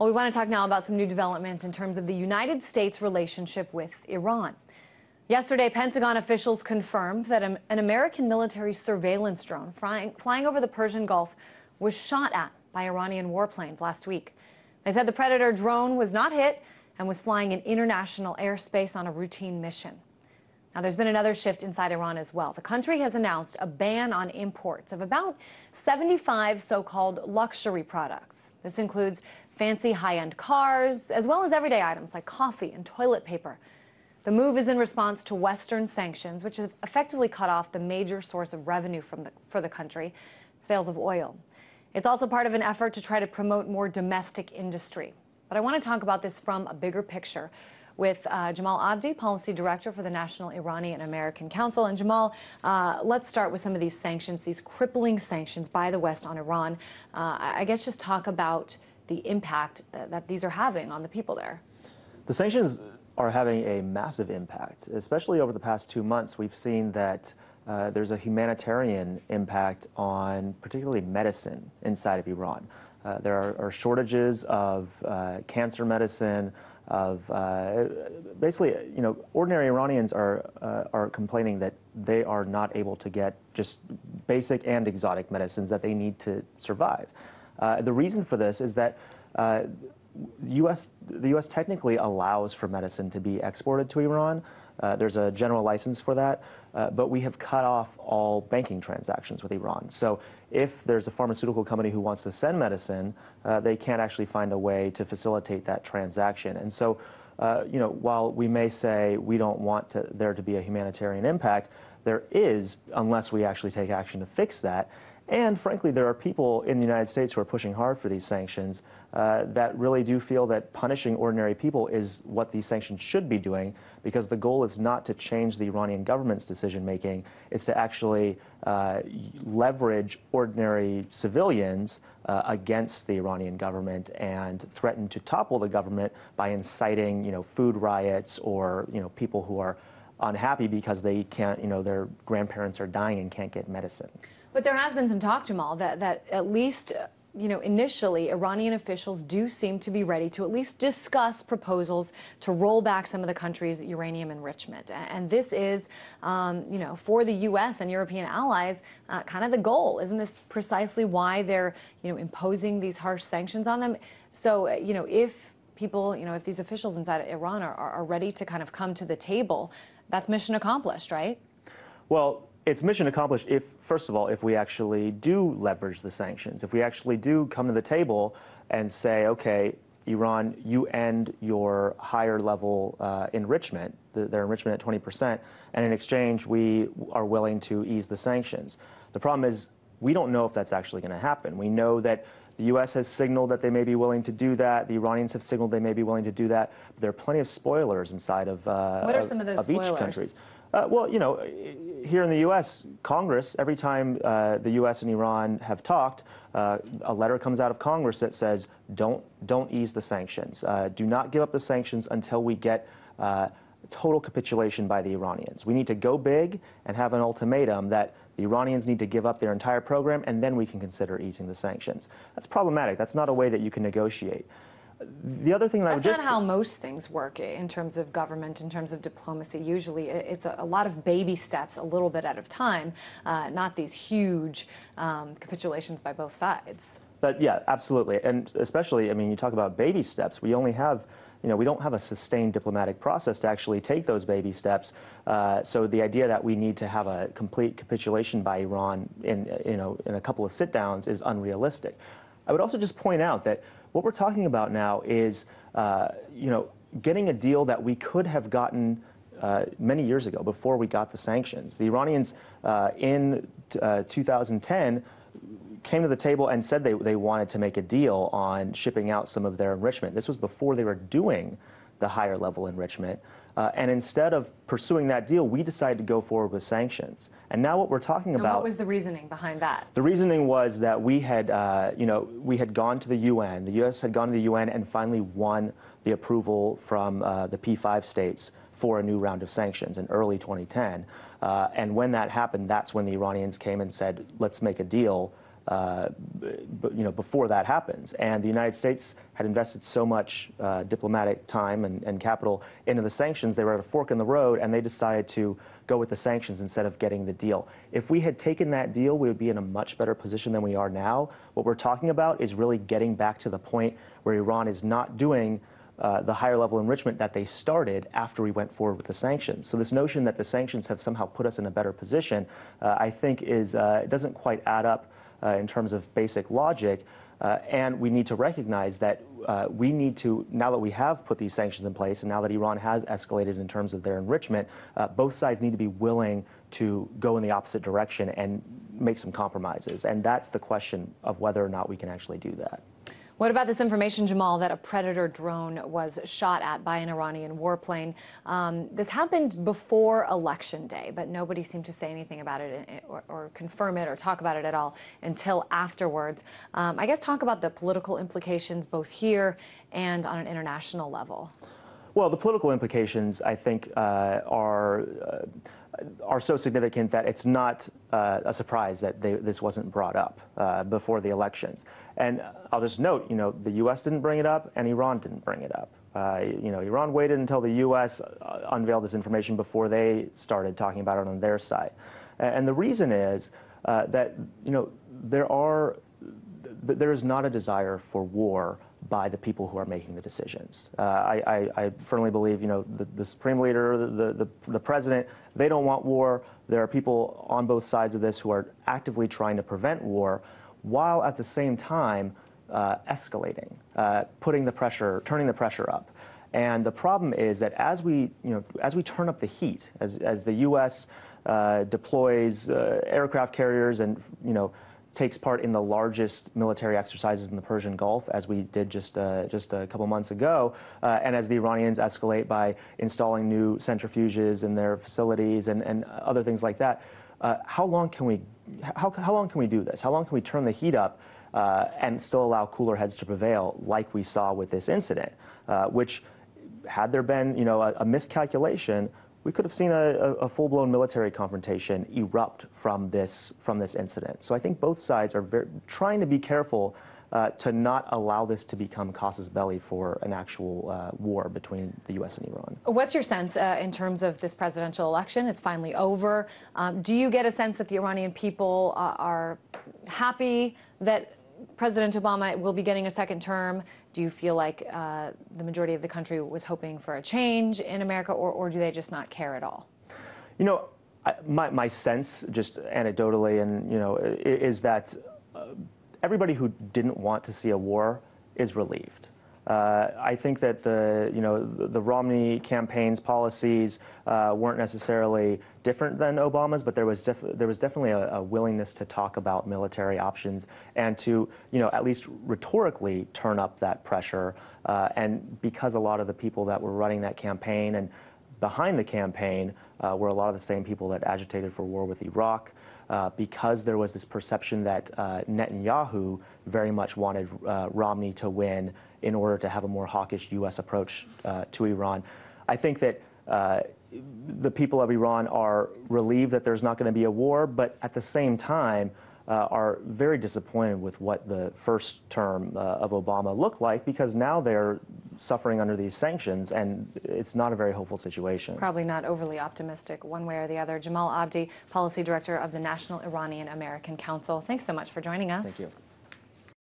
Well, we want to talk now about some new developments in terms of the United States' relationship with Iran. Yesterday, Pentagon officials confirmed that an American military surveillance drone flying over the Persian Gulf was shot at by Iranian warplanes last week. They said the Predator drone was not hit and was flying in international airspace on a routine mission. Now, there's been another shift inside Iran as well. The country has announced a ban on imports of about 75 so-called luxury products. This includes fancy high-end cars, as well as everyday items like coffee and toilet paper. The move is in response to Western sanctions, which have effectively cut off the major source of revenue for the country, sales of oil. It's also part of an effort to try to promote more domestic industry. But I want to talk about this from a bigger picture with Jamal Abdi, Policy Director for the National Iranian American Council. And Jamal, let's start with some of these sanctions, these crippling sanctions by the West on Iran. I guess just talk about the impact that these are having on the people there. The sanctions are having a massive impact, especially over the past 2 months. We've seen that there's a humanitarian impact on particularly medicine inside of Iran. There are shortages of cancer medicine, of basically, ordinary Iranians are complaining that they are not able to get just basic and exotic medicines that they need to survive. The reason for this is that the U.S. technically allows for medicine to be exported to Iran. There's a general license for that, but we have cut off all banking transactions with Iran. So if there's a pharmaceutical company who wants to send medicine, they can't actually find a way to facilitate that transaction. And so, while we may say we don't want there to be a humanitarian impact, there is, unless we actually take action to fix that. And frankly, there are people in the United States who are pushing hard for these sanctions that really do feel that punishing ordinary people is what these sanctions should be doing, because the goal is not to change the Iranian government's decision-making. It's to actually leverage ordinary civilians against the Iranian government and threaten to topple the government by inciting, food riots or, people who are unhappy because they can't, their grandparents are dying and can't get medicine. But there has been some talk, Jamal, that at least, initially, Iranian officials do seem to be ready to at least discuss proposals to roll back some of the country's uranium enrichment. And this is, for the U.S. and European allies, kind of the goal. Isn't this precisely why they're, imposing these harsh sanctions on them? So, if people, if these officials inside Iran are ready to kind of come to the table, that's mission accomplished, right? Well, it's mission accomplished if, first of all, if we actually do leverage the sanctions, if we actually do come to the table and say, okay, Iran, you end your higher level enrichment, their enrichment at 20%, and in exchange, we are willing to ease the sanctions. The problem is we don't know if that's actually going to happen. We know that the U.S. has signaled that they may be willing to do that. The Iranians have signaled they may be willing to do that. But there are plenty of spoilers inside of what are some of those spoilers? Each country. Well, here in the U.S., Congress, every time the U.S. and Iran have talked, a letter comes out of Congress that says, don't ease the sanctions. Do not give up the sanctions until we get total capitulation by the Iranians. We need to go big and have an ultimatum that the Iranians need to give up their entire program, and then we can consider easing the sanctions. That's problematic. That's not a way that you can negotiate. The other thing that I would just... That's not how most things work in terms of government, in terms of diplomacy. Usually it's a lot of baby steps, a little bit at a time, not these huge capitulations by both sides. But yeah, absolutely. And especially, you talk about baby steps. We only have, we don't have a sustained diplomatic process to actually take those baby steps. So the idea that we need to have a complete capitulation by Iran in a couple of sit-downs is unrealistic. I would also just point out that what we're talking about now is, getting a deal that we could have gotten many years ago before we got the sanctions. The Iranians in 2010 came to the table and said they wanted to make a deal on shipping out some of their enrichment. This was before they were doing the higher level enrichment. And instead of pursuing that deal, we decided to go forward with sanctions. And now what we're talking about... What was the reasoning behind that? The reasoning was that we had, we had gone to the UN. The U.S. had gone to the UN and finally won the approval from the P5 states for a new round of sanctions in early 2010. And when that happened, that's when the Iranians came and said, let's make a deal before that happens. And the United States had invested so much diplomatic time and capital into the sanctions. They were at a fork in the road, and they decided to go with the sanctions instead of getting the deal. If we had taken that deal, we would be in a much better position than we are now. What we're talking about is really getting back to the point where Iran is not doing the higher level enrichment that they started after we went forward with the sanctions. So this notion that the sanctions have somehow put us in a better position, I think it doesn't quite add up in terms of basic logic. And we need to recognize that we need to, now that we have put these sanctions in place and now that Iran has escalated in terms of their enrichment, both sides need to be willing to go in the opposite direction and make some compromises. And that's the question of whether or not we can actually do that. What about this information, Jamal, that a Predator drone was shot at by an Iranian warplane? This happened before Election Day, but nobody seemed to say anything about it or confirm it or talk about it at all until afterwards. I guess talk about the political implications both here and on an international level. Well, the political implications, I think, are so significant that it's not a surprise that this wasn't brought up before the elections. And I'll just note, the U.S. didn't bring it up and Iran didn't bring it up. Iran waited until the U.S. unveiled this information before they started talking about it on their side. And the reason is that, there is not a desire for war by the people who are making the decisions. I firmly believe, the supreme leader, the president, they don't want war. There are people on both sides of this who are actively trying to prevent war, while at the same time escalating, turning the pressure up. And the problem is that as we turn up the heat, as the U.S. Deploys aircraft carriers and takes part in the largest military exercises in the Persian Gulf, as we did just a couple months ago, and as the Iranians escalate by installing new centrifuges in their facilities and other things like that. How long can we do this? How long can we turn the heat up and still allow cooler heads to prevail, like we saw with this incident, which, had there been a miscalculation, we could have seen a full-blown military confrontation erupt from this incident. So I think both sides are trying to be careful to not allow this to become casus belli for an actual war between the U.S. and Iran. What's your sense in terms of this presidential election? It's finally over. Do you get a sense that the Iranian people are happy that President Obama will be getting a second term? Do you feel like the majority of the country was hoping for a change in America, or do they just not care at all? My sense, just anecdotally, and is that everybody who didn't want to see a war is relieved. I think that the Romney campaign's policies weren't necessarily different than Obama's, but there was definitely a willingness to talk about military options and to at least rhetorically turn up that pressure. And because a lot of the people that were running that campaign and behind the campaign were a lot of the same people that agitated for war with Iraq, because there was this perception that Netanyahu very much wanted Romney to win in order to have a more hawkish U.S. approach to Iran. I think that the people of Iran are relieved that there's not going to be a war, but at the same time are very disappointed with what the first term of Obama looked like, because now they're suffering under these sanctions, and it's not a very hopeful situation. Probably not overly optimistic one way or the other. Jamal Abdi, Policy Director of the National Iranian American Council, thanks so much for joining us. Thank you.